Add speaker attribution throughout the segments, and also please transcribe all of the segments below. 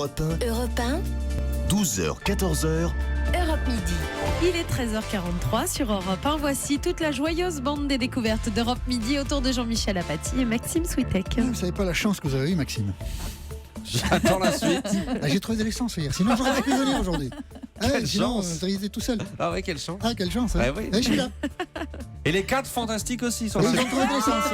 Speaker 1: Europe 1.
Speaker 2: Europe 1.
Speaker 1: 12h, 14h.
Speaker 2: Europe Midi.
Speaker 3: Il est 13h43 sur Europe 1. Voici toute la joyeuse bande des découvertes d'Europe Midi autour de Jean-Michel Apathy et Maxime Switek.
Speaker 4: Vous ne savez pas la chance que vous avez eue, Maxime.
Speaker 5: J'attends la suite.
Speaker 4: J'ai trouvé de l'essence hier, sinon j'aurais pas pu venir aujourd'hui.
Speaker 5: Quelle
Speaker 4: Sinon,
Speaker 5: chance.
Speaker 4: vous été tout seul.
Speaker 5: Ah ouais, quelle chance.
Speaker 4: Ah, quelle chance.
Speaker 5: Ah oui.
Speaker 4: Je suis là.
Speaker 5: Et les 4 fantastiques aussi sont
Speaker 4: Ils
Speaker 5: là.
Speaker 4: ont trouvé de l'essence.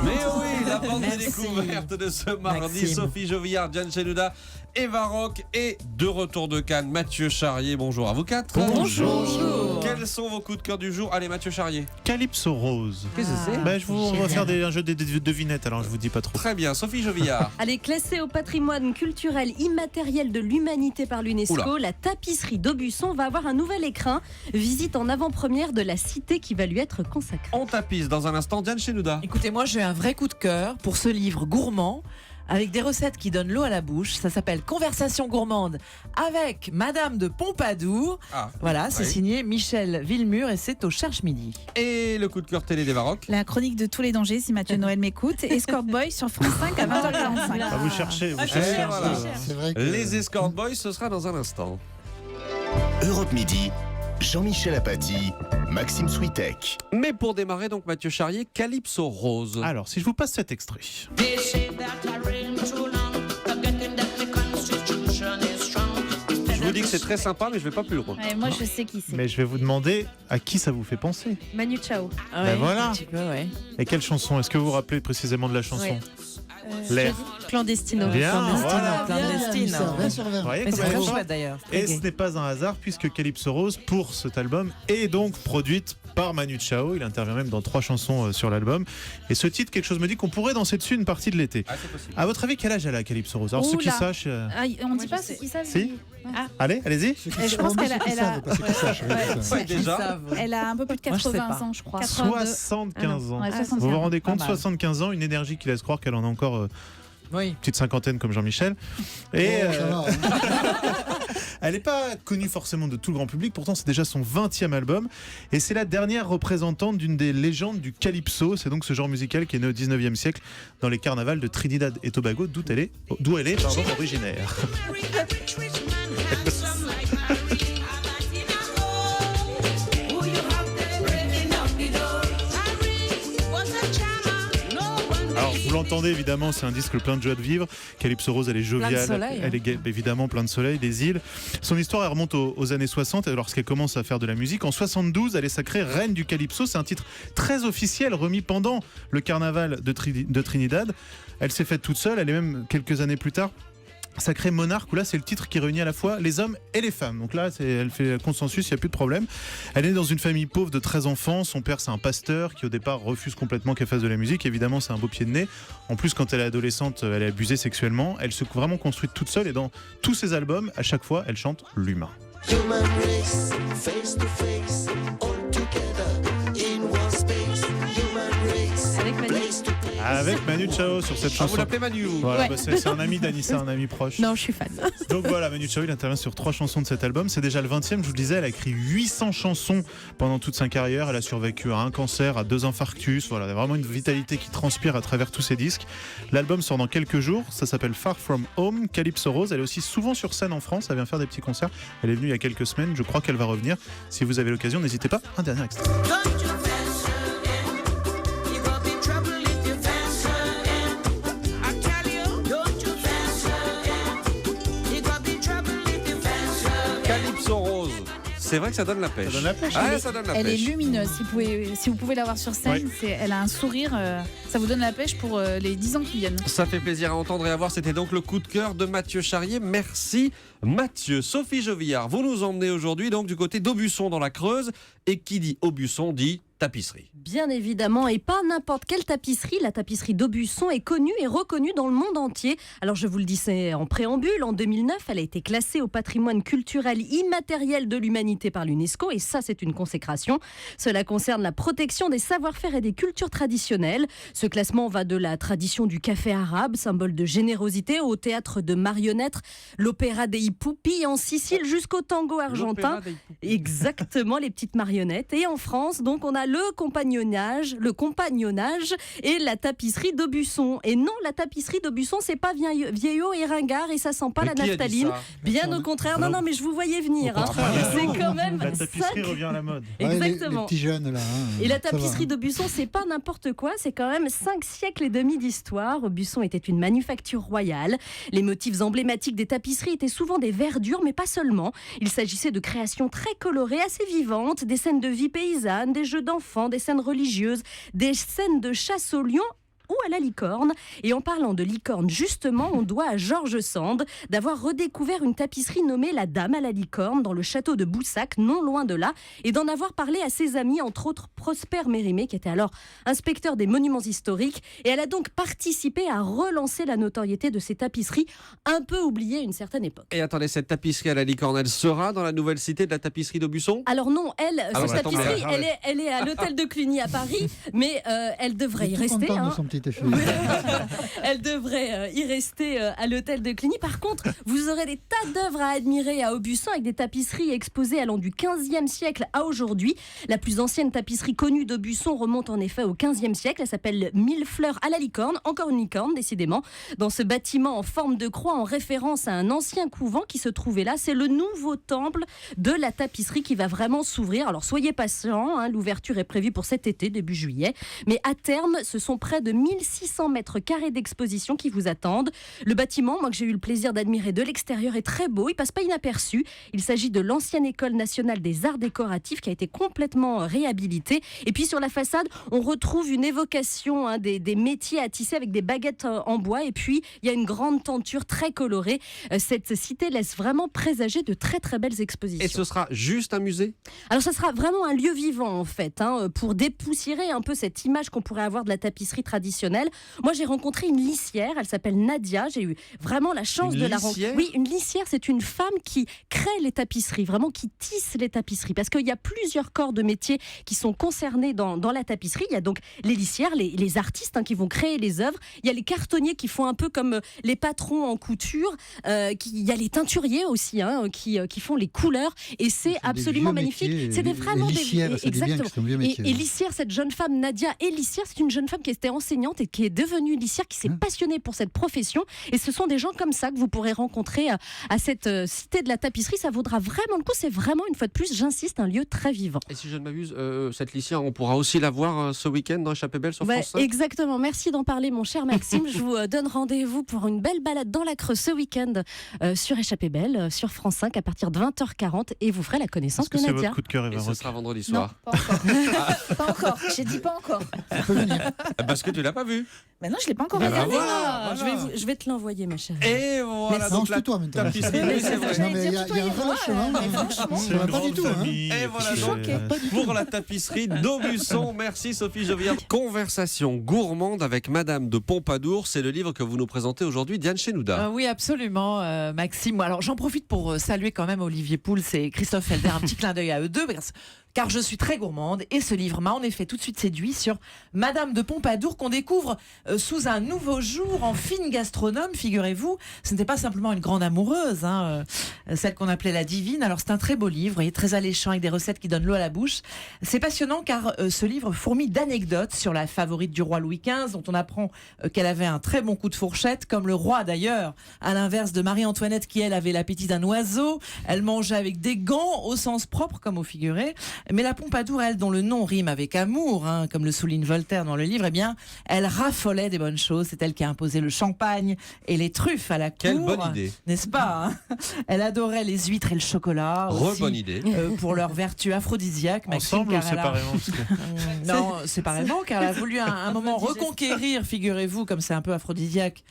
Speaker 5: Mais oui, la bande des
Speaker 3: Merci.
Speaker 5: découvertes de ce mardi.
Speaker 3: Maxime.
Speaker 5: Sophie Jovillard, Diane Chelouda, Eva Rock et de retour de Cannes, Mathieu Charrier. Bonjour à vous 4.
Speaker 3: Bonjour.
Speaker 5: Quels sont vos coups de cœur du jour? Allez, Mathieu Charrier.
Speaker 6: Calypso Rose.
Speaker 5: Qu'est-ce que c'est?
Speaker 6: Bah, on va faire un jeu de devinettes, alors je vous dis pas trop.
Speaker 5: Très bien, Sophie Jovillard.
Speaker 7: Elle est classée au patrimoine culturel immatériel de l'humanité par l'UNESCO.
Speaker 5: Oula.
Speaker 7: La tapisserie d'Aubusson va avoir un nouvel écrin. Visite en avant-première de la cité qui va lui être consacrée.
Speaker 5: On tapise dans un instant, Diane Chelouda.
Speaker 8: Écoutez, moi j'ai un vrai coup de cœur pour ce livre gourmand avec des recettes qui donnent l'eau à la bouche. Ça s'appelle Conversation gourmande avec Madame de Pompadour.
Speaker 5: Ah.
Speaker 8: Voilà, c'est
Speaker 5: Oui.
Speaker 8: signé Michel Villemur et c'est au Cherche Midi.
Speaker 5: Et le coup de cœur télé d'Eva Rock.
Speaker 3: La chronique de tous les dangers, si Mathieu Noël m'écoute. Escort Boy sur France 5 à 20h45.
Speaker 6: Ah, vous cherchez.
Speaker 5: Et voilà.
Speaker 4: C'est vrai que...
Speaker 5: Les Escort Boys, ce sera dans un instant.
Speaker 1: Europe Midi. Jean-Michel Apathy, Maxime Switek.
Speaker 5: Mais pour démarrer, donc, Mathieu Charrier, Calypso Rose.
Speaker 6: Alors, si je vous passe cet extrait.
Speaker 5: Je vous dis que c'est très sympa, mais je vais pas plus loin.
Speaker 3: Ouais, moi, je sais qui c'est.
Speaker 6: Mais je vais vous demander à qui ça vous fait penser.
Speaker 3: Manu Chao.
Speaker 8: Ah
Speaker 6: Ben voilà.
Speaker 8: Un petit peu, ouais.
Speaker 6: Et quelle chanson? Est-ce que vous vous rappelez précisément de la chanson?
Speaker 3: Ouais.
Speaker 6: L'air.
Speaker 3: Clandestino.
Speaker 6: Bien, voilà.
Speaker 8: Clandestine.
Speaker 4: 20 sur 20.
Speaker 6: Vous voyez
Speaker 8: Mais c'est
Speaker 6: comment elle
Speaker 8: très
Speaker 6: est
Speaker 8: chouette
Speaker 6: forte.
Speaker 8: d'ailleurs.
Speaker 6: Et ce n'est pas un hasard puisque Calypso Rose, pour cet album, est donc produite par Manu Chao. Il intervient même dans 3 chansons sur l'album. Et ce titre, quelque chose me dit qu'on pourrait danser dessus une partie de l'été.
Speaker 5: Ah, c'est possible.
Speaker 6: À votre avis, quel âge elle a, Calypso Rose? Alors, ceux qui
Speaker 3: Oula.
Speaker 6: sachent.
Speaker 3: Ah, on dit pas ceux qui savent.
Speaker 6: Si.
Speaker 3: Ah.
Speaker 6: Allez, allez-y.
Speaker 4: Ceux
Speaker 3: Je pense qu'elle a-
Speaker 4: ceux qui
Speaker 3: elle a-
Speaker 4: savent, pas ceux qui sachent.
Speaker 3: Ouais.
Speaker 4: Ça.
Speaker 5: Ouais, déjà.
Speaker 3: Elle a un peu plus de
Speaker 8: Moi, je sais
Speaker 3: 80
Speaker 8: pas.
Speaker 3: ans, je crois.
Speaker 6: 75 ans.
Speaker 3: Ouais, 75.
Speaker 6: Vous vous rendez compte,
Speaker 8: Pas mal.
Speaker 6: 75 ans, une énergie qui laisse croire qu'elle en a encore
Speaker 8: Oui.
Speaker 6: une petite cinquantaine comme Jean-Michel. Et
Speaker 4: Oh, ça va, hein.
Speaker 6: elle n'est pas connue forcément de tout le grand public, pourtant c'est déjà son 20e album. Et c'est la dernière représentante d'une des légendes du calypso. C'est donc ce genre musical qui est né au 19e siècle dans les carnavals de Trinidad et Tobago, d'où elle est originaire. Alors vous l'entendez évidemment, c'est un disque plein de joie de vivre. Calypso Rose, elle est joviale,
Speaker 8: Plein de soleil,
Speaker 6: elle est évidemment plein de soleil, des îles. Son histoire elle remonte aux années 60 lorsqu'elle commence à faire de la musique. En 72, elle est sacrée reine du calypso. C'est un titre très officiel remis pendant le carnaval de Trinidad. Elle s'est faite toute seule, elle est même quelques années plus tard sacrée monarque, où là c'est le titre qui réunit à la fois les hommes et les femmes. Donc là elle fait consensus, il n'y a plus de problème. Elle est née dans une famille pauvre de 13 enfants. Son père c'est un pasteur qui au départ refuse complètement qu'elle fasse de la musique. Évidemment c'est un beau pied de nez. En plus quand elle est adolescente elle est abusée sexuellement. Elle se vraiment construite toute seule et dans tous ses albums à chaque fois elle chante l'humain.
Speaker 9: Human race, face to face, all together in one space. Human race,
Speaker 3: Avec Manu.
Speaker 9: place to place.
Speaker 6: Avec Manu Chao sur cette
Speaker 5: Ah,
Speaker 6: chanson.
Speaker 5: vous l'appelez Manu.
Speaker 6: Voilà,
Speaker 3: Ouais.
Speaker 6: bah, c'est un ami d'Anissa, un ami proche.
Speaker 3: Non, je suis fan.
Speaker 6: Donc voilà, Manu Chao, il intervient sur 3 chansons de cet album. C'est déjà le 20e, je vous le disais, elle a écrit 800 chansons pendant toute sa carrière. Elle a survécu à un cancer, à 2 infarctus. Voilà, elle a vraiment une vitalité qui transpire à travers tous ses disques. L'album sort dans quelques jours, ça s'appelle Far From Home, Calypso Rose. Elle est aussi souvent sur scène en France, elle vient faire des petits concerts. Elle est venue il y a quelques semaines, je crois qu'elle va revenir. Si vous avez l'occasion, n'hésitez pas. Un dernier extrait.
Speaker 9: Don't you venture in, you gonna be trouble if you venture in. I tell you, don't you venture in, you gonna be trouble if you venture in.
Speaker 5: Calypso Rose. C'est vrai que ça donne la pêche.
Speaker 6: Ça donne la pêche.
Speaker 5: Ah, ça donne la
Speaker 3: Elle est
Speaker 5: pêche.
Speaker 3: lumineuse. Si vous pouvez la voir sur scène,
Speaker 6: Ouais.
Speaker 3: elle a un sourire. Ça vous donne la pêche pour les 10 ans qui viennent.
Speaker 5: Ça fait plaisir à entendre et à voir. C'était donc le coup de cœur de Mathieu Charrier. Merci Mathieu. Sophie Jovillard, vous nous emmenez aujourd'hui donc du côté d'Aubusson dans la Creuse. Et qui dit Aubusson dit tapisserie.
Speaker 7: Bien évidemment, et pas n'importe quelle tapisserie. La tapisserie d'Aubusson est connue et reconnue dans le monde entier. Alors je vous le disais en préambule, en 2009, elle a été classée au patrimoine culturel immatériel de l'humanité par l'UNESCO, et ça c'est une consécration. Cela concerne la protection des savoir-faire et des cultures traditionnelles. Ce classement va de la tradition du café arabe, symbole de générosité, au théâtre de marionnettes, l'opéra dei pupi en Sicile, jusqu'au tango argentin.
Speaker 5: L'opéra dei pupi.
Speaker 7: Exactement, les petites marionnettes. Et en France, donc, on a le compagnonnage et la tapisserie d'Aubusson. Et non, la tapisserie d'Aubusson, c'est pas vieillot et ringard et ça sent pas
Speaker 5: Mais
Speaker 7: la
Speaker 5: qui a dit
Speaker 7: naphtaline.
Speaker 5: ça
Speaker 7: Bien au contraire. Non, mais je vous voyais venir.
Speaker 6: On
Speaker 7: hein.
Speaker 6: comprend pas.
Speaker 7: C'est quand même
Speaker 6: La tapisserie
Speaker 7: 5.
Speaker 6: revient à la mode.
Speaker 4: Ouais,
Speaker 7: Exactement.
Speaker 4: les petits jeunes là. hein,
Speaker 7: Et la
Speaker 4: ça va,
Speaker 7: tapisserie
Speaker 4: hein.
Speaker 7: d'Aubusson, c'est pas n'importe quoi, c'est quand même 5 siècles et demi d'histoire. Aubusson était une manufacture royale. Les motifs emblématiques des tapisseries étaient souvent des verdures, mais pas seulement. Il s'agissait de créations très colorées, assez vivantes, des scènes de vie paysanne, des jeux d'enfants, des scènes religieuses, des scènes de chasse au lion ou à la licorne. Et en parlant de licorne, justement, on doit à Georges Sand d'avoir redécouvert une tapisserie nommée La Dame à la licorne dans le château de Boussac, non loin de là, et d'en avoir parlé à ses amis, entre autres Prosper Mérimée, qui était alors inspecteur des monuments historiques. Et elle a donc participé à relancer la notoriété de ces tapisseries, un peu oubliées à une certaine époque.
Speaker 5: Et attendez, cette tapisserie à la licorne, elle sera dans la nouvelle cité de la tapisserie d'Aubusson?
Speaker 7: Alors non,
Speaker 5: Ah
Speaker 7: cette
Speaker 5: ouais, attendez,
Speaker 7: tapisserie,
Speaker 5: ah ouais.
Speaker 7: elle est à l'hôtel de Cluny à Paris, mais elle devrait y
Speaker 4: Il est tout
Speaker 7: rester.
Speaker 4: content de
Speaker 7: hein.
Speaker 4: son petit effet.
Speaker 7: Elle devrait y rester à l'hôtel de Cluny. Par contre, vous aurez des tas d'œuvres à admirer à Aubusson avec des tapisseries exposées allant du 15e siècle à aujourd'hui. La plus ancienne tapisserie connue d'Aubusson remonte en effet au 15e siècle. Elle s'appelle Mille fleurs à la licorne. Encore une licorne, décidément. Dans ce bâtiment en forme de croix, en référence à un ancien couvent qui se trouvait là. C'est le nouveau temple de la tapisserie qui va vraiment s'ouvrir. Alors soyez patients, hein, l'ouverture est prévue pour cet été, début juillet. Mais à terme, ce sont près de 1600 mètres carrés d'exposition qui vous attendent. Le bâtiment, moi que j'ai eu le plaisir d'admirer de l'extérieur, est très beau, il passe pas inaperçu. Il s'agit de l'ancienne école nationale des arts décoratifs qui a été complètement réhabilitée. Et puis sur la façade, on retrouve une évocation des métiers à tisser avec des baguettes en bois. Et puis il y a une grande tenture très colorée. Cette cité laisse vraiment présager de très très belles expositions.
Speaker 5: Et ce sera juste un musée?
Speaker 7: Alors ça sera vraiment un lieu vivant en fait, hein, pour dépoussiérer un peu cette image qu'on pourrait avoir de la tapisserie traditionnelle. Moi j'ai rencontré une lissière, elle s'appelle Nadia, j'ai eu vraiment la chance
Speaker 5: Une
Speaker 7: de la
Speaker 5: lissière?
Speaker 7: rencontrer. Oui, une lissière, c'est une femme qui crée les tapisseries, vraiment qui tisse les tapisseries, parce qu'il y a plusieurs corps de métiers qui sont concernés dans la tapisserie. Il y a donc les lissières, les artistes qui vont créer les œuvres, il y a les cartonniers qui font un peu comme les patrons en couture, il y a les teinturiers aussi qui font les couleurs, et c'est
Speaker 4: des
Speaker 7: absolument
Speaker 4: vieux
Speaker 7: magnifique.
Speaker 4: métiers,
Speaker 7: C'est vraiment
Speaker 4: les lissières, ça dit bien que c'est un vieux métier.
Speaker 7: Et lissière, cette jeune femme Nadia et lissière, c'est une jeune femme qui était enseignante et qui est devenue lissière, qui s'est passionnée pour cette profession. Et ce sont des gens comme ça que vous pourrez rencontrer à cette cité de la tapisserie. Ça vaudra vraiment le coup. C'est vraiment, une fois de plus, j'insiste, un lieu très vivant.
Speaker 5: Et si je ne m'abuse, cette lissière, on pourra aussi la voir ce week-end dans Échappée Belle sur
Speaker 7: Ouais,
Speaker 5: France 5?
Speaker 7: exactement. Merci d'en parler, mon cher Maxime. Je vous donne rendez-vous pour une belle balade dans la Creuse ce week-end sur Échappée Belle, sur France 5 à partir de 20h40 et vous ferez la connaissance
Speaker 6: Est-ce que
Speaker 7: de
Speaker 6: c'est
Speaker 7: Nadia.
Speaker 6: votre coup de cœur,
Speaker 5: Et
Speaker 6: Eva
Speaker 5: ce
Speaker 6: Rock?
Speaker 5: sera vendredi
Speaker 2: Non,
Speaker 5: soir.
Speaker 2: pas encore. Pas encore. J'ai dit pas encore.
Speaker 4: On peut venir.
Speaker 5: Parce que tu l'as pas vu.
Speaker 2: Mais non, je l'ai pas encore
Speaker 5: Ah
Speaker 2: regardé.
Speaker 5: bah voilà,
Speaker 7: Ah,
Speaker 5: voilà.
Speaker 7: je vais te l'envoyer, ma chérie.
Speaker 5: Et voilà,
Speaker 4: Non,
Speaker 5: donc
Speaker 4: c'est
Speaker 5: la
Speaker 4: toi maintenant.
Speaker 5: tapisserie, oui, c'est vrai.
Speaker 4: Non, mais il y a un
Speaker 2: tutoyez-moi,
Speaker 4: relâchement.
Speaker 2: mais franchement.
Speaker 6: C'est
Speaker 4: Ça va
Speaker 6: une
Speaker 4: pas du
Speaker 6: grande
Speaker 4: tout. hein.
Speaker 6: famille.
Speaker 5: Et voilà
Speaker 6: puis
Speaker 5: donc
Speaker 6: c'est-
Speaker 5: pour la tapisserie d'Aubusson. Merci Sophie Jovière. Conversation gourmande avec Madame de Pompadour. C'est le livre que vous nous présentez aujourd'hui, Diane Chenouda.
Speaker 8: Oui, absolument, Maxime. Alors, j'en profite pour saluer quand même Olivier Pouls et Christophe Felder. Un petit clin d'œil à eux deux, car je suis très gourmande. Et ce livre m'a en effet tout de suite séduit sur Madame de Pompadour, qu'on découvre sous un nouveau jour en fine gastronome, figurez-vous. Ce n'était pas simplement une grande amoureuse, celle qu'on appelait la divine. Alors, c'est un très beau livre, et très alléchant, avec des recettes qui donnent l'eau à la bouche. C'est passionnant car ce livre fourmille d'anecdotes sur la favorite du roi Louis XV, dont on apprend qu'elle avait un très bon coup de fourchette, comme le roi d'ailleurs, à l'inverse de Marie-Antoinette qui, elle, avait l'appétit d'un oiseau. Elle mangeait avec des gants, au sens propre comme au figuré. Mais la Pompadour, elle, dont le nom rime avec amour, comme le souligne Voltaire dans le livre, eh bien, elle raffolait des bonnes choses. C'est elle qui a imposé le champagne et les truffes à la cour.
Speaker 5: Quelle bonne idée.
Speaker 8: N'est-ce pas Elle adorait les huîtres et le chocolat. aussi,
Speaker 5: Bonne idée.
Speaker 8: pour leur vertu aphrodisiaque. Maxime,
Speaker 6: Ensemble ou
Speaker 8: car elle a-
Speaker 6: séparément parce que-
Speaker 8: Non, séparément, car elle a voulu un moment reconquérir, figurez-vous, comme c'est un peu aphrodisiaque,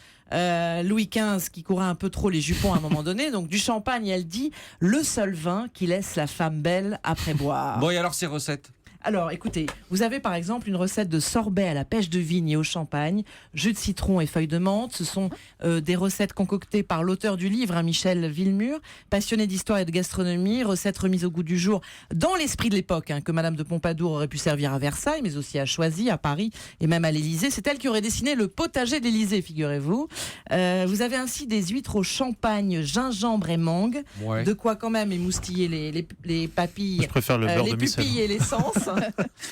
Speaker 8: Louis XV qui courait un peu trop les jupons à un moment donné. Donc du champagne, elle dit, le seul vin qui laisse la femme belle après boire.
Speaker 5: Bon, et alors ces recettes?
Speaker 8: Alors, écoutez, vous avez par exemple une recette de sorbet à la pêche de vigne et au champagne, jus de citron et feuilles de menthe. Ce sont des recettes concoctées par l'auteur du livre, Michel Villemur, passionné d'histoire et de gastronomie, recettes remises au goût du jour dans l'esprit de l'époque, que Madame de Pompadour aurait pu servir à Versailles, mais aussi à Choisy, à Paris et même à l'Élysée. C'est elle qui aurait dessiné le potager de l'Élysée, figurez-vous. Vous avez ainsi des huîtres au champagne, gingembre et mangue.
Speaker 5: Ouais.
Speaker 8: De quoi quand même émoustiller les papilles,
Speaker 6: Je préfère le beurre
Speaker 8: les
Speaker 6: de Mussel.
Speaker 8: pupilles et l'essence.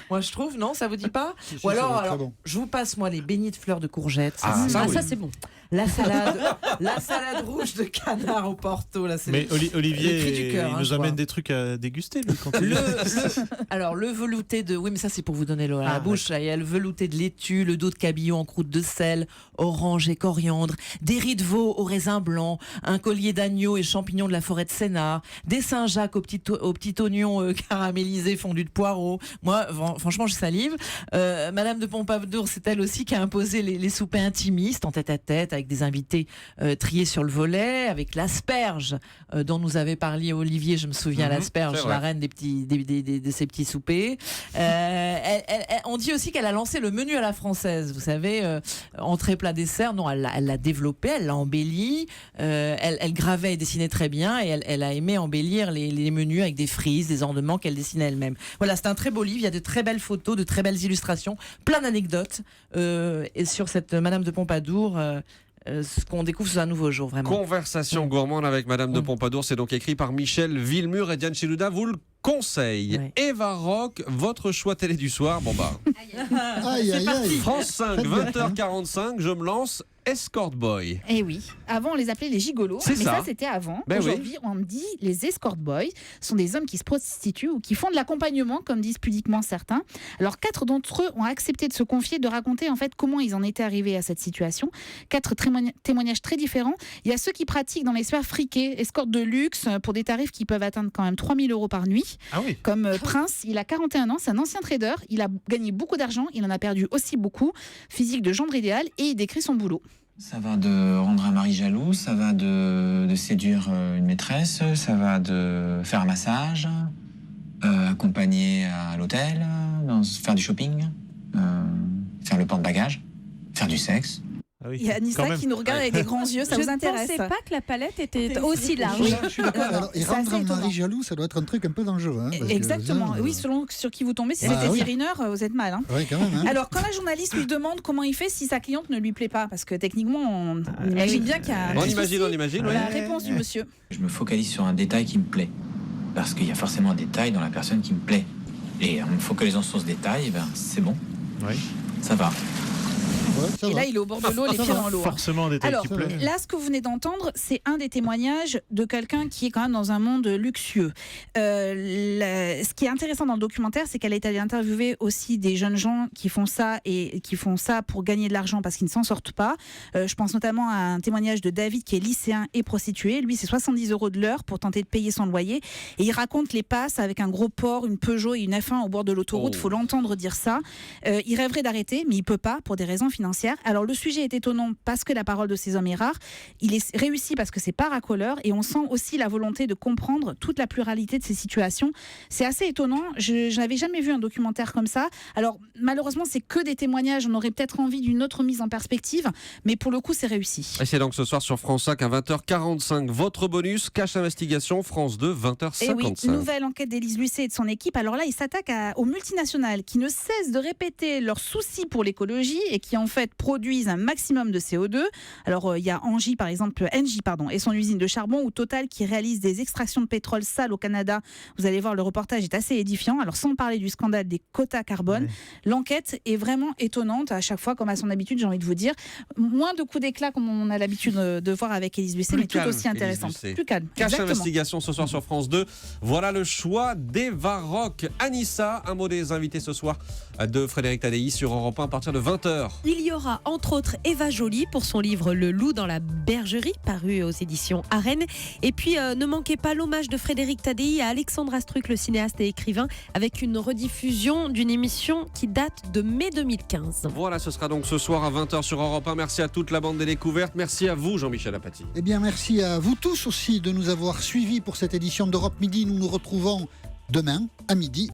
Speaker 8: Moi, je trouve, non, ça vous dit pas?
Speaker 4: Si,
Speaker 8: Ou
Speaker 4: ça
Speaker 8: alors,
Speaker 4: va être très bon.
Speaker 8: je vous passe moi les beignets de fleurs de courgettes.
Speaker 5: Ah, ça, oui.
Speaker 7: Ça, c'est bon.
Speaker 8: La salade rouge de canard au Porto. Là, c'est
Speaker 6: Mais
Speaker 8: le cri
Speaker 6: Olivier,
Speaker 8: du cœur,
Speaker 6: il
Speaker 8: hein,
Speaker 6: nous
Speaker 8: je
Speaker 6: amène
Speaker 8: vois.
Speaker 6: des trucs à déguster, lui, quand il
Speaker 8: Alors, le velouté de... Oui, mais ça, c'est pour vous donner l'eau à la bouche. Là. Il y a le velouté de laitue, le dos de cabillaud en croûte de sel, orange et coriandre, des riz de veau au raisin blanc, un collier d'agneau et champignons de la forêt de Sénart, des Saint-Jacques au petit oignon caramélisé fondu de poireaux. Moi, franchement, je salive. Madame de Pompadour, c'est elle aussi qui a imposé les soupers intimistes en tête-à-tête avec des invités triés sur le volet, avec l'asperge dont nous avait parlé Olivier, je me souviens,
Speaker 5: c'est
Speaker 8: l'asperge,
Speaker 5: vrai.
Speaker 8: la reine de ces petits soupers. On dit aussi qu'elle a lancé le menu à la française, vous savez, entrée, plat, dessert. Non, elle l'a développé, elle l'a embelli, elle gravait et dessinait très bien, et elle a aimé embellir les menus avec des frises, des ornements qu'elle dessinait elle-même. Voilà, c'est un très beau livre, il y a de très belles photos, de très belles illustrations, plein d'anecdotes, et sur cette Madame de Pompadour, ce qu'on découvre sous un nouveau jour, vraiment.
Speaker 5: Conversation gourmande avec Madame de Pompadour, c'est donc écrit par Michel Villemur et Diane Chilouda vous le conseille.
Speaker 8: Ouais.
Speaker 5: Eva Rock, votre choix télé du soir. Bon bah,
Speaker 4: Aïe, aïe, aïe.
Speaker 5: France 5,
Speaker 4: Faites bien,
Speaker 5: 20h45, je me lance. Escort Boy.
Speaker 2: Eh oui, avant on les appelait les gigolos,
Speaker 5: C'est
Speaker 2: mais
Speaker 5: ça.
Speaker 2: ça c'était avant.
Speaker 5: Ben
Speaker 2: Aujourd'hui on me dit les escort boys sont des hommes qui se prostituent ou qui font de l'accompagnement comme disent pudiquement certains. Alors 4 d'entre eux ont accepté de se confier, de raconter en fait comment ils en étaient arrivés à cette situation. 4 témoignages très différents. Il y a ceux qui pratiquent dans les sphères friquées, escorte de luxe pour des tarifs qui peuvent atteindre quand même 3 000 € par nuit.
Speaker 6: Ah oui.
Speaker 2: Comme Prince, il a 41 ans, c'est un ancien trader, il a gagné beaucoup d'argent, il en a perdu aussi beaucoup, physique de gendre idéal et il décrit son boulot.
Speaker 10: Ça va de rendre un mari jaloux, ça va de séduire une maîtresse, ça va de faire un massage, accompagner à l'hôtel, faire du shopping, faire le porte-bagages, faire du sexe.
Speaker 6: Ah oui.
Speaker 2: Il y a
Speaker 6: Quand
Speaker 2: Anissa
Speaker 6: même.
Speaker 2: qui nous regarde avec des grands yeux, ça
Speaker 3: je
Speaker 2: vous
Speaker 3: ne
Speaker 2: intéresse?
Speaker 3: pensais pas que la palette était aussi large.
Speaker 4: Oui, je suis d'accord. Alors, et
Speaker 2: c'est
Speaker 4: rendre
Speaker 2: assez
Speaker 4: un mari
Speaker 2: étonnant.
Speaker 4: jaloux, ça doit être un truc un peu dangereux. Hein, parce que
Speaker 2: Exactement,
Speaker 4: ça,
Speaker 2: oui, selon sur qui vous tombez. Si
Speaker 4: Ah,
Speaker 2: c'était
Speaker 4: oui.
Speaker 2: Thierry Neur, vous êtes mal. Hein.
Speaker 4: Ouais, quand même. Hein.
Speaker 2: Alors, quand la journaliste lui demande comment il fait si sa cliente ne lui plaît pas, parce que techniquement, on imagine bien qu'il y a un
Speaker 5: On
Speaker 2: petit
Speaker 5: imagine,
Speaker 2: souci.
Speaker 5: on imagine.
Speaker 2: La
Speaker 5: oui.
Speaker 2: réponse du monsieur.
Speaker 10: Je me focalise sur un détail qui me plaît. Parce qu'il y a forcément un détail dans la personne qui me plaît. Et en me focalisant sur ce détail, eh ben, c'est bon,
Speaker 6: Oui.
Speaker 10: ça va.
Speaker 4: Ouais, ça
Speaker 2: Et
Speaker 4: va.
Speaker 2: là, il est au bord de l'eau, les pieds dans l'eau. hein.
Speaker 6: Forcément, des détails
Speaker 2: Alors,
Speaker 6: qui plaisent.
Speaker 2: là, ce que vous venez d'entendre, c'est un des témoignages de quelqu'un qui est quand même dans un monde luxueux. Ce qui est intéressant dans le documentaire, c'est qu'elle est allée interviewer aussi des jeunes gens qui font ça et qui font ça pour gagner de l'argent parce qu'ils ne s'en sortent pas. Je pense notamment à un témoignage de David qui est lycéen et prostitué. Lui, c'est 70 € de l'heure pour tenter de payer son loyer. Et il raconte les passes avec un gros Porsche, une Peugeot et une F1 au bord de l'autoroute. Il faut l'entendre dire ça. Il rêverait d'arrêter, mais il peut pas pour des raisons financières. Alors le sujet est étonnant parce que la parole de ces hommes est rare. Il est réussi parce que c'est pas racoleur et on sent aussi la volonté de comprendre toute la pluralité de ces situations. C'est assez étonnant. Je n'avais jamais vu un documentaire comme ça. Alors malheureusement, c'est que des témoignages. On aurait peut-être envie d'une autre mise en perspective, mais pour le coup, c'est réussi.
Speaker 5: Et c'est donc ce soir sur France 5 à 20h45. Votre bonus, Cache Investigation, France 2, 20h55.
Speaker 2: Et oui, nouvelle enquête d'Élise Lucet et de son équipe. Alors là, ils s'attaquent aux multinationales qui ne cessent de répéter leurs soucis pour l'écologie et qui en fait produisent un maximum de CO2. Alors il y a Engie par exemple, Engie et son usine de charbon ou Total qui réalise des extractions de pétrole sale au Canada. Vous allez voir, le reportage est assez édifiant. Alors sans parler du scandale des quotas carbone, l'enquête est vraiment étonnante à chaque fois, comme à son habitude, j'ai envie de vous dire. Moins de coups d'éclat comme on a l'habitude de voir avec Élise Lucet, mais tout
Speaker 5: calme,
Speaker 2: aussi intéressante.
Speaker 5: Élise Lucet.
Speaker 2: Plus calme.
Speaker 5: Cache
Speaker 2: Exactement.
Speaker 5: Investigation ce soir sur France 2. Voilà le choix d'Eva Rock. Anissa, un mot des invités ce soir de Frédéric Tadei sur Europe 1 à partir de 20h.
Speaker 3: Il y aura entre autres Eva Joly pour son livre Le loup dans la bergerie, paru aux éditions Arène. Et puis ne manquez pas l'hommage de Frédéric Tadei à Alexandre Astruc, le cinéaste et écrivain, avec une rediffusion d'une émission qui date de mai 2015.
Speaker 5: Voilà, ce sera donc ce soir à 20h sur Europe 1. Merci à toute la bande des découvertes. Merci à vous, Jean-Michel Apathy.
Speaker 4: Eh bien, merci à vous tous aussi de nous avoir suivis pour cette édition d'Europe Midi. Nous nous retrouvons demain à midi.